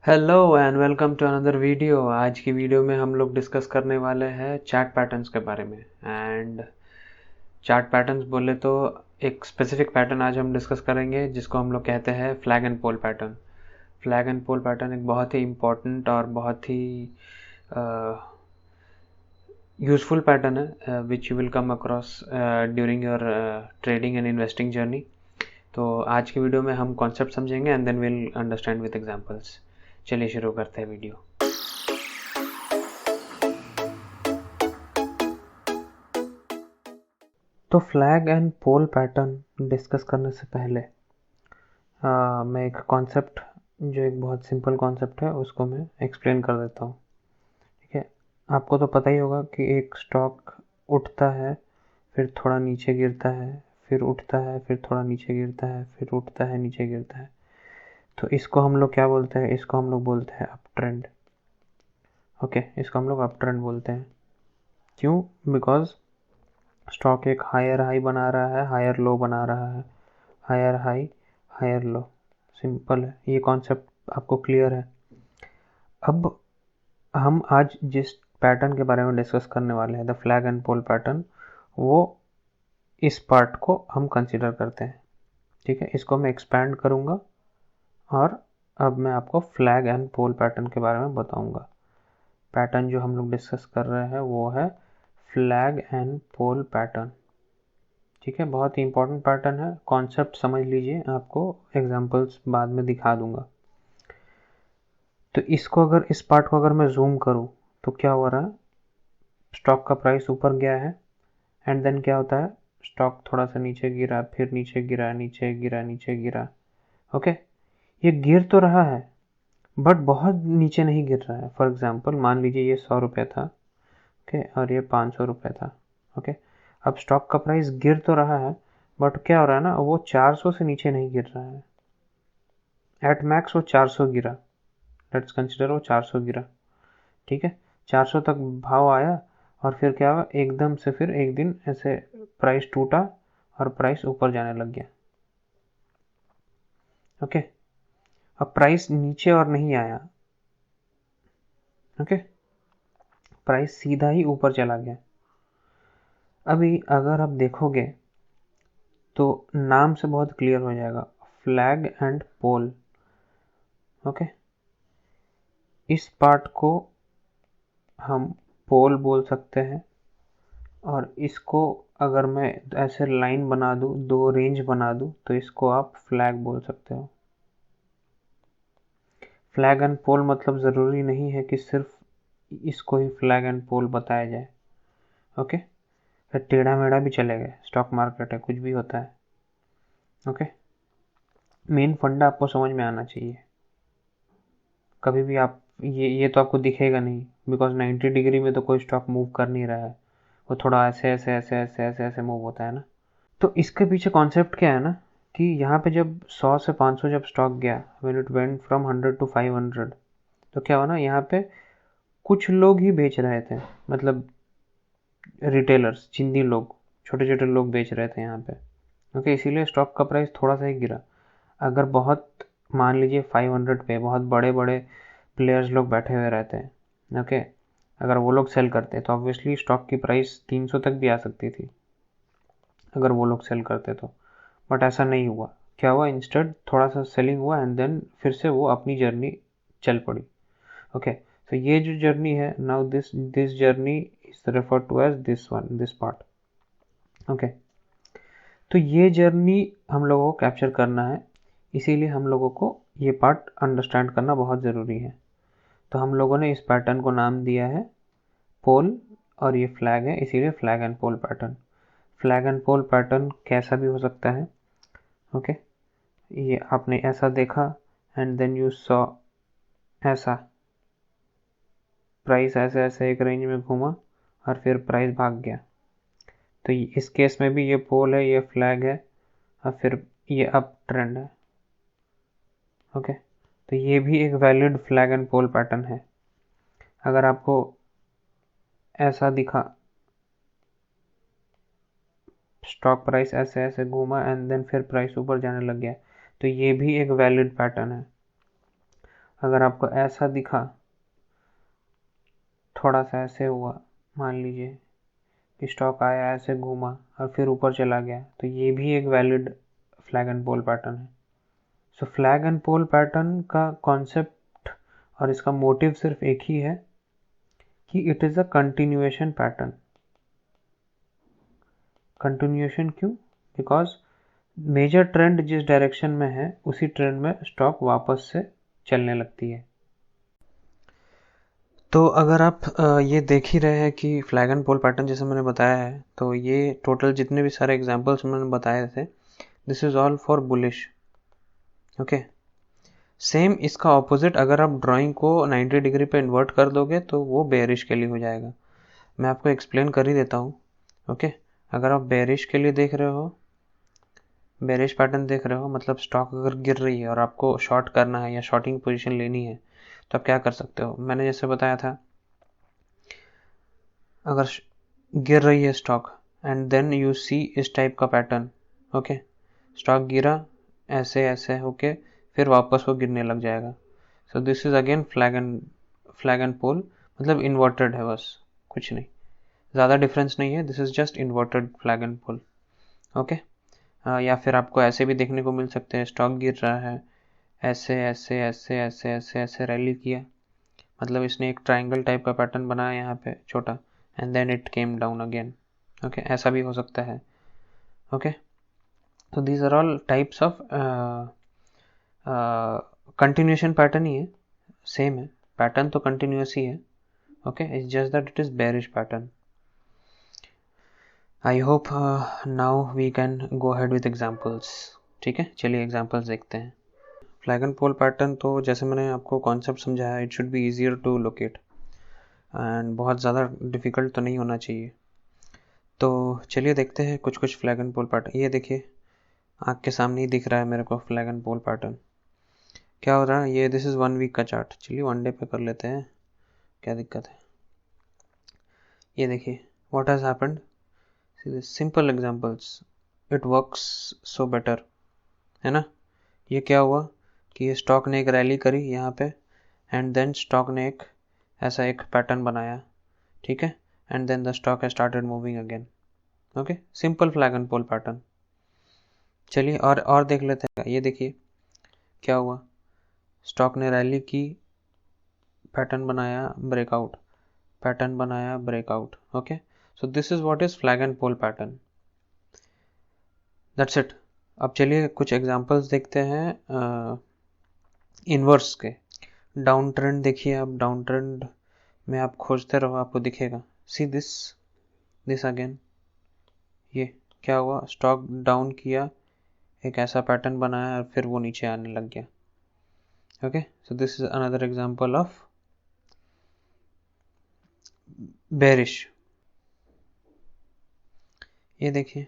Hello and welcome to another video. आज की video में हम लोग डिस्कस करने वाले हैं चार्ट पैटर्न्स के बारे में। एंड चार्ट पैटर्न्स बोले तो एक स्पेसिफिक पैटर्न आज हम डिस्कस करेंगे जिसको हम लोग कहते हैं flag and pole pattern. Flag and pole pattern एक बहुत ही इम्पोर्टेंट और बहुत ही यूजफुल पैटर्न है which you will come across during your trading and investing journey. तो आज की वीडियो में हम कॉन्सेप्ट समझेंगे and then will understand with examples. चलिए शुरू करते हैं वीडियो। तो flag and pole pattern discuss करने से पहले मैं एक कॉन्सेप्ट जो एक बहुत सिंपल कॉन्सेप्ट है उसको मैं एक्सप्लेन कर देता हूँ। ठीक है, आपको तो पता ही होगा कि एक स्टॉक उठता है, फिर थोड़ा नीचे गिरता है, फिर उठता है, फिर थोड़ा नीचे गिरता है, फिर उठता है, नीचे गिरता है। तो इसको हम लोग क्या बोलते हैं? इसको हम लोग बोलते हैं अप ट्रेंड। ओके, इसको हम लोग अप ट्रेंड बोलते हैं। क्यों? बिकॉज स्टॉक एक हायर हाई बना रहा है, हायर लो बना रहा है, higher high higher low. Simple है, ये कॉन्सेप्ट आपको क्लियर है। अब हम आज जिस पैटर्न के बारे में डिस्कस करने वाले हैं, the flag and pole pattern, वो इस पार्ट को हम कंसिडर करते हैं। ठीक है, इसको मैं एक्सपैंड करूँगा और अब मैं आपको फ्लैग एंड पोल पैटर्न के बारे में बताऊँगा। पैटर्न जो हम लोग डिस्कस कर रहे हैं वो है फ्लैग एंड पोल पैटर्न। ठीक है, बहुत ही इंपॉर्टेंट पैटर्न है। कॉन्सेप्ट समझ लीजिए, आपको एग्जांपल्स बाद में दिखा दूंगा। तो इसको अगर इस पार्ट को अगर मैं जूम करूं तो क्या हो रहा है? स्टॉक का प्राइस ऊपर गया है एंड देन क्या होता है? स्टॉक थोड़ा सा नीचे गिरा, फिर नीचे गिरा, नीचे गिरा, नीचे गिरा। ओके, ये गिर तो रहा है बट बहुत नीचे नहीं गिर रहा है। फॉर एग्जाम्पल मान लीजिए ये 100 रुपये था, ओके, और ये 500 रुपये था। ओके, अब स्टॉक का प्राइस गिर तो रहा है बट क्या हो रहा है ना, वो 400 से नीचे नहीं गिर रहा है। एट मैक्स वो 400 गिरा। लेट्स कंसिडर वो 400 गिरा। ठीक है, 400 तक भाव आया और फिर क्या हुआ? एकदम से फिर एक दिन ऐसे प्राइस टूटा और प्राइस ऊपर जाने लग गया। ओके, अब प्राइस नीचे और नहीं आया। ओके, प्राइस सीधा ही ऊपर चला गया। अभी अगर आप देखोगे तो नाम से बहुत क्लियर हो जाएगा, फ्लैग एंड पोल। ओके, इस पार्ट को हम पोल बोल सकते हैं और इसको अगर मैं ऐसे लाइन बना दूं, दो रेंज बना दूं, तो इसको आप फ्लैग बोल सकते हो। फ्लैग एंड पोल मतलब ज़रूरी नहीं है कि सिर्फ इसको ही फ्लैग एंड पोल बताया जाए। ओके, टेढ़ा मेढ़ा भी चलेगा, स्टॉक मार्केट है, कुछ भी होता है। ओके, मेन फंडा आपको समझ में आना चाहिए। कभी भी आप ये तो आपको दिखेगा नहीं, बिकॉज 90 डिग्री में तो कोई स्टॉक मूव कर नहीं रहा है, वो थोड़ा ऐसे ऐसे ऐसे ऐसे ऐसे ऐसे मूव होता है ना। तो इसके पीछे कॉन्सेप्ट क्या है ना, कि यहाँ पे जब 100 से 500 जब स्टॉक गया, when it went from 100 to 500, तो क्या हुआ ना, यहाँ पे कुछ लोग ही बेच रहे थे, मतलब रिटेलर्स, चिंदी लोग, छोटे छोटे लोग बेच रहे थे यहाँ पे। ओके, इसीलिए स्टॉक का प्राइस थोड़ा सा ही गिरा। अगर बहुत, मान लीजिए 500 पे बहुत बड़े बड़े प्लेयर्स लोग बैठे हुए रहते हैं, ओके, अगर वो लोग सेल करते तो ऑब्वियसली स्टॉक की प्राइस 300 तक भी आ सकती थी, अगर वो लोग सेल करते तो। बट ऐसा नहीं हुआ। क्या हुआ? इंस्टेड थोड़ा सा सेलिंग हुआ एंड देन फिर से वो अपनी जर्नी चल पड़ी। ओके, तो ये जो जर्नी है, now this journey is refer to as this part. Okay, तो ये जर्नी हम लोगों को कैप्चर करना है, इसीलिए हम लोगों को ये पार्ट अंडरस्टैंड करना बहुत ज़रूरी है। तो हम लोगों ने इस पैटर्न को नाम दिया है पोल, और ये फ्लैग है, इसीलिए flag and pole pattern. Flag and pole pattern कैसा भी हो सकता है। ओके, ये आपने ऐसा देखा एंड देन यू सॉ ऐसा, प्राइस ऐसे ऐसे एक रेंज में घूमा और फिर प्राइस भाग गया। तो इस केस में भी ये पोल है, ये फ्लैग है और फिर ये अप ट्रेंड है। ओके, तो ये भी एक valid flag and pole pattern है। अगर आपको ऐसा दिखा, स्टॉक प्राइस ऐसे ऐसे घूमा एंड देन फिर प्राइस ऊपर जाने लग गया, तो ये भी एक वैलिड पैटर्न है। अगर आपको ऐसा दिखा, थोड़ा सा ऐसे हुआ, मान लीजिए कि स्टॉक आया, ऐसे घूमा और फिर ऊपर चला गया, तो ये भी एक valid flag and pole pattern है। So flag and pole pattern का कॉन्सेप्ट और इसका मोटिव सिर्फ एक ही है कि it is a continuation pattern. Continuation क्यों? बिकॉज मेजर ट्रेंड जिस डायरेक्शन में है उसी ट्रेंड में स्टॉक वापस से चलने लगती है। तो अगर आप ये देख ही रहे हैं कि फ्लैग एंड पोल पैटर्न जैसे मैंने बताया है, तो ये टोटल जितने भी सारे एग्जांपल्स मैंने बताए थे, this is all for bullish. Okay, same इसका ऑपोजिट अगर आप ड्राइंग को 90 डिग्री पे इन्वर्ट कर दोगे तो वो बेयरिश के लिए हो जाएगा। मैं आपको एक्सप्लेन कर ही देता हूँ। ओके, अगर आप बेयरिश के लिए देख रहे हो, बेयरिश पैटर्न देख रहे हो, मतलब स्टॉक अगर गिर रही है और आपको शॉर्ट करना है या शॉर्टिंग पोजीशन लेनी है, तो आप क्या कर सकते हो? मैंने जैसे बताया था, अगर गिर रही है stock and then you see इस टाइप का पैटर्न, ओके, स्टॉक गिरा ऐसे ऐसे होके फिर वापस वो गिरने लग जाएगा। So this is again flag and pole, मतलब इन्वर्टेड है, बस कुछ नहीं, ज़्यादा डिफरेंस नहीं है। This is just inverted flag and pole. Okay, या फिर आपको ऐसे भी देखने को मिल सकते हैं, स्टॉक गिर रहा है, ऐसे ऐसे ऐसे ऐसे ऐसे ऐसे रैली किया, मतलब इसने एक ट्राइंगल टाइप का पैटर्न बनाया यहाँ पे छोटा, and then it came down again. Okay, ऐसा भी हो सकता है। ओके, तो these are all types of continuation pattern ही है, सेम है, पैटर्न तो कंटिन्यूस ही है। Okay, it's just that it is bearish pattern. I hope now we can go ahead with examples. ठीक है, चलिए एग्जांपल्स देखते हैं। फ्लैग एंड पोल पैटर्न तो जैसे मैंने आपको कॉन्सेप्ट समझाया, it should be easier to locate and बहुत ज़्यादा डिफ़िकल्ट तो नहीं होना चाहिए। तो चलिए देखते हैं कुछ कुछ फ्लैग एंड पोल पैटर्न। ये देखिए, आँख के सामने ही दिख रहा है मेरे को फ्लैग एंड पोल पैटर्न। क्या हो रहा है ये? दिस इज़ 1 वीक का चार्ट। चलिए 1 डे पे कर लेते हैं, क्या दिक्कत है। ये देखिए, what has happened, simple examples, it works so better, है ना। ये क्या हुआ कि ये स्टॉक ने एक रैली करी यहाँ पे, एंड देन स्टॉक ने एक ऐसा एक पैटर्न बनाया, ठीक है, and then the stock has started moving again. Okay, simple flag and pole pattern. चलिए और देख लेते हैं। ये देखिए क्या हुआ, स्टॉक ने रैली की, पैटर्न बनाया, ब्रेकआउट, पैटर्न बनाया, breakout. Okay, so this is what is flag and pole pattern. That's it. अब चलिए कुछ एग्जांपल्स देखते हैं इन्वर्स के। डाउन ट्रेंड देखिए, आप डाउन ट्रेंड में आप खोजते रहो, आपको दिखेगा। सी दिस अगेन, ये क्या हुआ, स्टॉक डाउन किया, एक ऐसा पैटर्न बनाया और फिर वो नीचे आने लग गया। Okay, so this is another example of bearish. ये देखिए,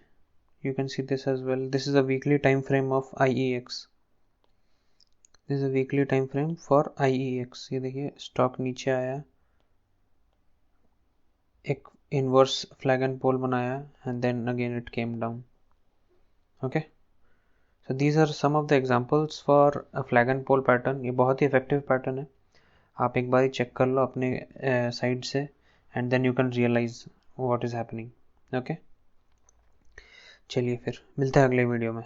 you can see this as well. This is a weekly time frame of IEX. This is a weekly time frame for IEX. ये देखिए, स्टॉक नीचे आया, एक inverse flag and पोल बनाया, and then again it came down. Okay, so these are some of the examples for a flag and pole pattern. ये बहुत ही effective pattern है, आप एक बार ही चेक कर लो अपने साइड से, and then you can realize what is happening. Okay, चलिए फिर मिलते हैं अगले वीडियो में।